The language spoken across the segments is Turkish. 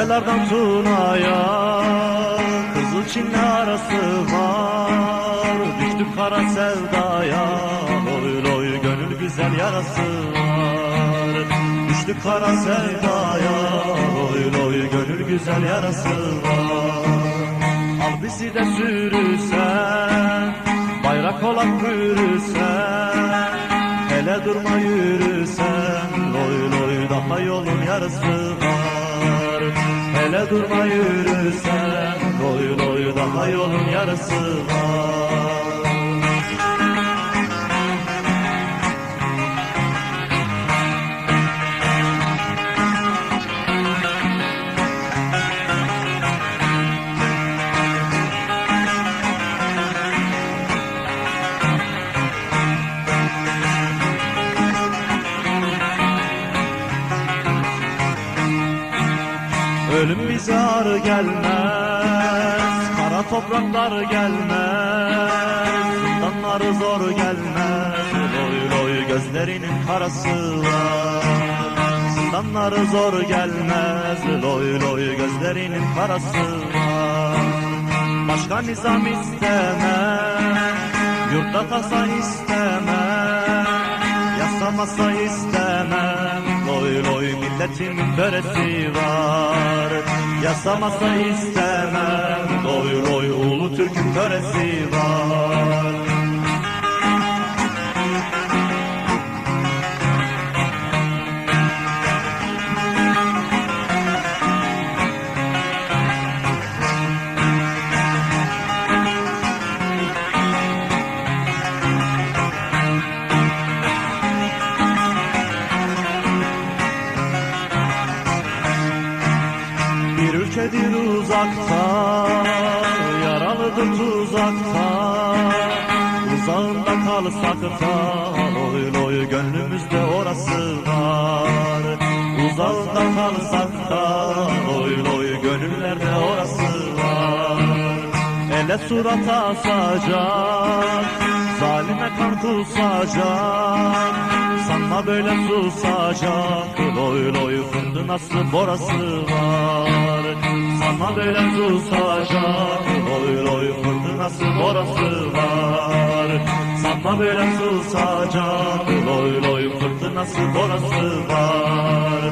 Kayalardan Tuna'ya Kızılçin'le arası var. Düştük kara sevdaya, loy loy gönül güzel yarası var. Düştük kara sevdaya, loy loy gönül güzel yarası var. Al bizi de sürürsen, bayrak olan bürürsen, hele durma yürürsen, loy loy daha yolun yarısı var. Hele durma yürürsen, loy loy daha yolun yarısı var. Ölüm bize ağır gelmez, kara topraklar gelmez, zindanları zor gelmez, loy loy gözlerinin karası var. Zindanları zor gelmez, loy loy gözlerinin karası var. Başka nizam istemem, yurtta tasa istemem, yasamasa istemem, loy loy milletimin böresi var. Yasamasa istemem, loy loy ulu Türk'ün töresi var. Bir ülkedir uzakta, yaralıdır tuzakta, uzağında kalsak da, loy loy gönlümüzde orası var. Uzağında kalsak da, loy loy gönüllerde orası var. Ele surata asacak, zalime kan kusacak, sanma böyle susacak, loy loy fırtınası borası var. Sanma böyle susacak, loy loy fırtınası borası var. Sanma böyle susacak, loy loy fırtınası borası var.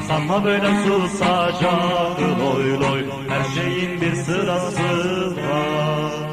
Sanma böyle susacak, loy loy her şeyin bir sırası var.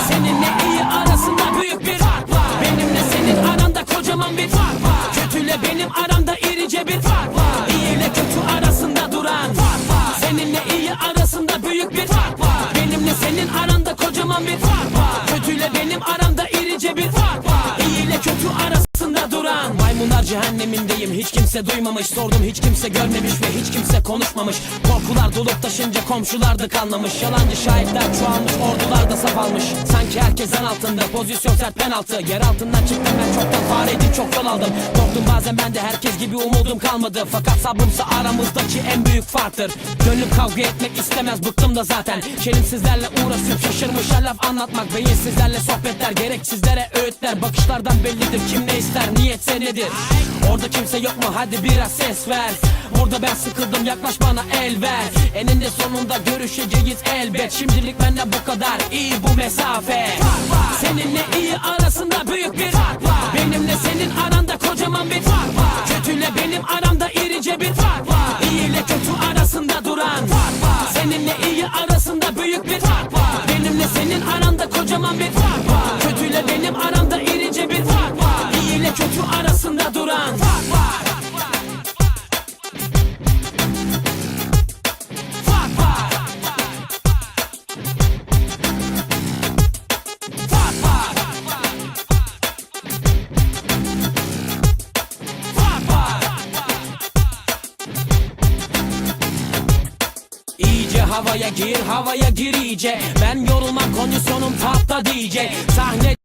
Seninle iyi arasında büyük bir fark var. Benimle senin aranda kocaman bir fark var. Kötüyle benim aramda irice bir fark var. İyi ile kötü arasında duran fark var. Seninle iyi arasında büyük bir fark var. Benimle senin aranda kocaman bir fark var. Kötüyle benim aramda irice bir fark var. İyi ile kötü arasında duran. Maymunlar cehennemindeyim, hiç kimse duymamış. Sordum, hiç kimse görmemiş ve hiç kimse konuşmamış. Korkular dolup taşınca komşular da kanlamış. Yalancı şahitler çoğalmış, ordular da saf almış. Sanki herkes en altında, pozisyon sert penaltı. Yer altından çıktım ben çoktan, fareydim çok yol aldım. Korktum bazen ben de, herkes gibi umudum kalmadı. Fakat sabrımsa aramızdaki en büyük farktır. Gönlüm kavga etmek istemez, bıktım da zaten. Şerimsizlerle uğraşıp şaşırmışa laf anlatmak. Beyinsizlerle sohbetler, gereksizlere öğütler. Bakışlardan bellidir kim ne ister, niyetse nedir. Orada kimse yok mu, hadi biraz ses ver. Burada ben sıkıldım, yaklaş bana el ver. Eninde sonunda görüşeceğiz elbet. Şimdilik bende bu kadar, iyi bu mesafe. Seninle iyi arasında büyük bir fark var. Benimle senin aranda kocaman bir fark var. Kötüyle benim aramda irice bir fark var. İyi ile kötü arasında duran fark var. Seninle iyi arasında büyük bir fark var. Benimle senin aranda kocaman bir fark var. Kötüyle benim aramda irice bir fark var. İyi ile kötü arasında duran fark var. Fark var. Fark var. Fark var. İyice havaya gir, havaya gir iyice. Ben yorulmam, kondisyonum tahta diyecek. Sahne